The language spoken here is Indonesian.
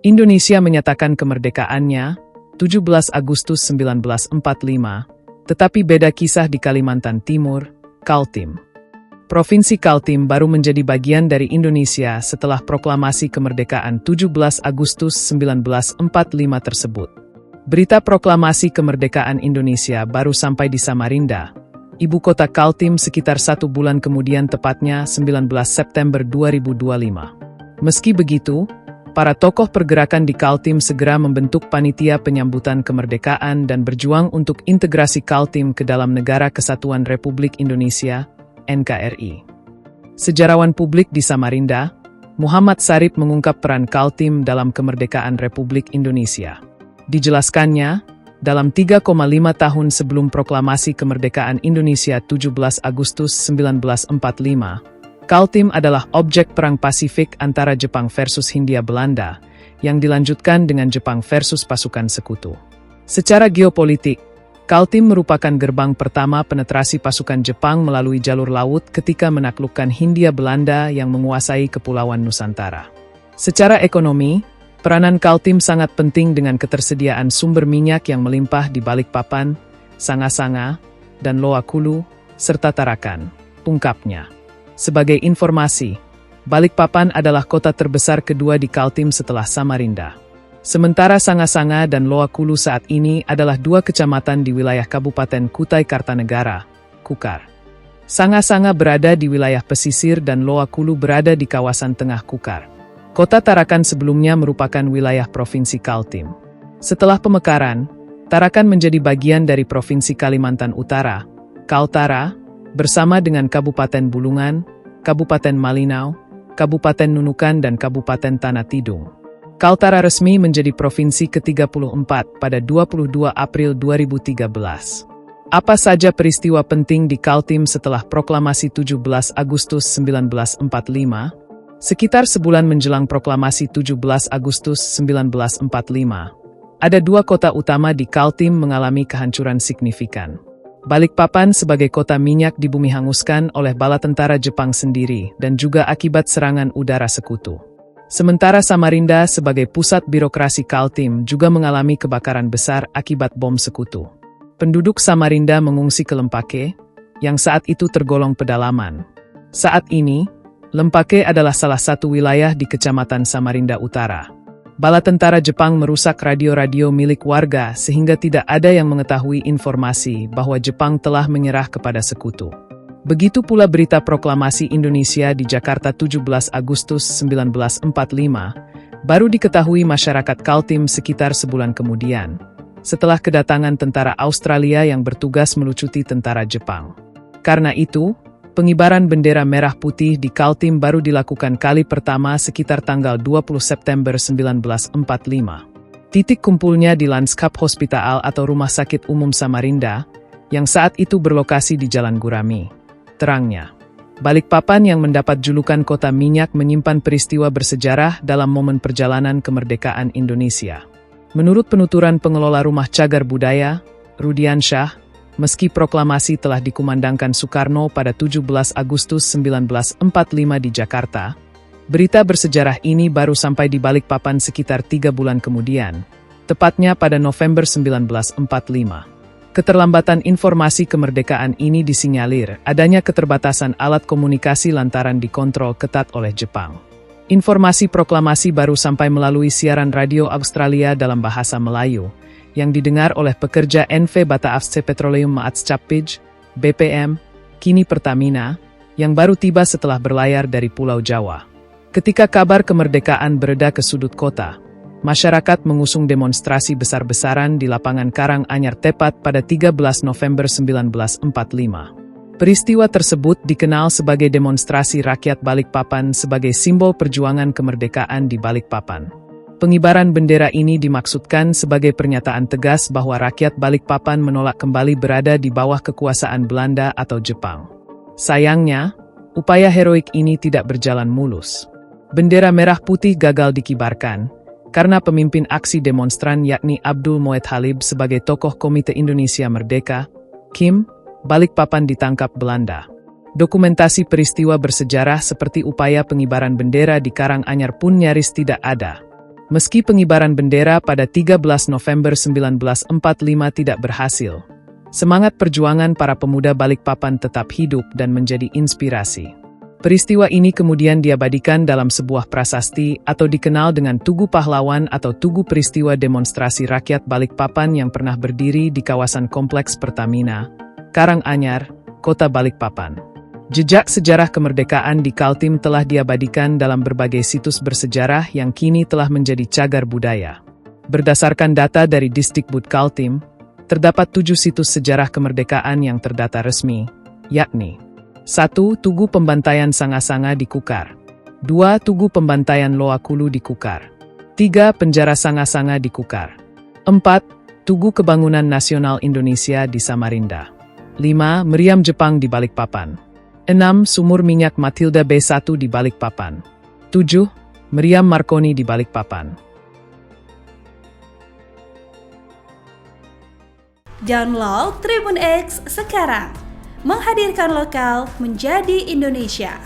Indonesia menyatakan kemerdekaannya 17 Agustus 1945, tetapi beda kisah di Kalimantan Timur, Kaltim. Provinsi Kaltim baru menjadi bagian dari Indonesia setelah proklamasi kemerdekaan 17 Agustus 1945 tersebut. Berita proklamasi kemerdekaan Indonesia baru sampai di Samarinda, ibu kota Kaltim sekitar 1 bulan kemudian, tepatnya 19 September 2025. Meski begitu, para tokoh pergerakan di Kaltim segera membentuk panitia penyambutan kemerdekaan dan berjuang untuk integrasi Kaltim ke dalam Negara Kesatuan Republik Indonesia, NKRI. Sejarawan publik di Samarinda, Muhammad Sarip mengungkap peran Kaltim dalam kemerdekaan Republik Indonesia. Dijelaskannya, dalam 3,5 tahun sebelum proklamasi kemerdekaan Indonesia 17 Agustus 1945, Kaltim adalah objek perang Pasifik antara Jepang versus Hindia Belanda, yang dilanjutkan dengan Jepang versus pasukan sekutu. Secara geopolitik, Kaltim merupakan gerbang pertama penetrasi pasukan Jepang melalui jalur laut ketika menaklukkan Hindia Belanda yang menguasai Kepulauan Nusantara. Secara ekonomi, peranan Kaltim sangat penting dengan ketersediaan sumber minyak yang melimpah di Balikpapan, Sanga-Sanga, dan Loakulu, serta Tarakan, ungkapnya. Sebagai informasi, Balikpapan adalah kota terbesar kedua di Kaltim setelah Samarinda. Sementara Sanga-Sanga dan Loakulu saat ini adalah 2 kecamatan di wilayah Kabupaten Kutai Kartanegara, Kukar. Sanga-Sanga berada di wilayah pesisir dan Loakulu berada di kawasan tengah Kukar. Kota Tarakan sebelumnya merupakan wilayah Provinsi Kaltim. Setelah pemekaran, Tarakan menjadi bagian dari Provinsi Kalimantan Utara, Kaltara, bersama dengan Kabupaten Bulungan, Kabupaten Malinau, Kabupaten Nunukan dan Kabupaten Tanah Tidung. Kaltara resmi menjadi provinsi ke-34 pada 22 April 2013. Apa saja peristiwa penting di Kaltim setelah proklamasi 17 Agustus 1945? Sekitar sebulan menjelang proklamasi 17 Agustus 1945, ada 2 kota utama di Kaltim mengalami kehancuran signifikan. Balikpapan sebagai kota minyak di bumi hanguskan oleh bala tentara Jepang sendiri dan juga akibat serangan udara sekutu. Sementara Samarinda sebagai pusat birokrasi Kaltim juga mengalami kebakaran besar akibat bom sekutu. Penduduk Samarinda mengungsi ke Lempake, yang saat itu tergolong pedalaman. Saat ini, Lempake adalah salah satu wilayah di Kecamatan Samarinda Utara. Bala tentara Jepang merusak radio-radio milik warga sehingga tidak ada yang mengetahui informasi bahwa Jepang telah menyerah kepada sekutu. Begitu pula berita proklamasi Indonesia di Jakarta 17 Agustus 1945, baru diketahui masyarakat Kaltim sekitar sebulan kemudian, setelah kedatangan tentara Australia yang bertugas melucuti tentara Jepang. Karena itu, pengibaran bendera merah putih di Kaltim baru dilakukan kali pertama sekitar tanggal 20 September 1945. Titik kumpulnya di Lanskap Hospital atau Rumah Sakit Umum Samarinda, yang saat itu berlokasi di Jalan Gurami. Terangnya, Balikpapan yang mendapat julukan kota minyak menyimpan peristiwa bersejarah dalam momen perjalanan kemerdekaan Indonesia. Menurut penuturan pengelola Rumah Cagar Budaya, Rudiansyah, meski proklamasi telah dikumandangkan Soekarno pada 17 Agustus 1945 di Jakarta, berita bersejarah ini baru sampai di Balikpapan sekitar 3 bulan kemudian, tepatnya pada November 1945. Keterlambatan informasi kemerdekaan ini disinyalir adanya keterbatasan alat komunikasi lantaran dikontrol ketat oleh Jepang. Informasi proklamasi baru sampai melalui siaran radio Australia dalam bahasa Melayu, yang didengar oleh pekerja NV Bata Avsce Petroleum Maatschappiij, BPM, kini Pertamina, yang baru tiba setelah berlayar dari Pulau Jawa. Ketika kabar kemerdekaan bereda ke sudut kota, masyarakat mengusung demonstrasi besar-besaran di lapangan Karanganyar tepat pada 13 November 1945. Peristiwa tersebut dikenal sebagai demonstrasi rakyat Balikpapan sebagai simbol perjuangan kemerdekaan di Balikpapan. Pengibaran bendera ini dimaksudkan sebagai pernyataan tegas bahwa rakyat Balikpapan menolak kembali berada di bawah kekuasaan Belanda atau Jepang. Sayangnya, upaya heroik ini tidak berjalan mulus. Bendera merah putih gagal dikibarkan, karena pemimpin aksi demonstran yakni Abdul Moed Halib sebagai tokoh Komite Indonesia Merdeka, KIM, Balikpapan ditangkap Belanda. Dokumentasi peristiwa bersejarah seperti upaya pengibaran bendera di Karanganyar pun nyaris tidak ada. Meski pengibaran bendera pada 13 November 1945 tidak berhasil, semangat perjuangan para pemuda Balikpapan tetap hidup dan menjadi inspirasi. Peristiwa ini kemudian diabadikan dalam sebuah prasasti atau dikenal dengan Tugu Pahlawan atau Tugu Peristiwa Demonstrasi Rakyat Balikpapan yang pernah berdiri di kawasan Kompleks Pertamina, Karanganyar, Kota Balikpapan. Jejak sejarah kemerdekaan di Kaltim telah diabadikan dalam berbagai situs bersejarah yang kini telah menjadi cagar budaya. Berdasarkan data dari Disdikbud Kaltim, terdapat 7 situs sejarah kemerdekaan yang terdata resmi, yakni 1. Tugu Pembantaian Sanga-Sanga di Kukar. 2. Tugu Pembantaian Loakulu di Kukar. 3. Penjara Sanga-Sanga di Kukar. 4. Tugu Kebangunan Nasional Indonesia di Samarinda. 5. Meriam Jepang di Balikpapan. 6. Sumur Minyak Matilda B1 di Balikpapan. 7. Meriam Marconi di Balikpapan. Download Tribun X sekarang. Menghadirkan lokal menjadi Indonesia.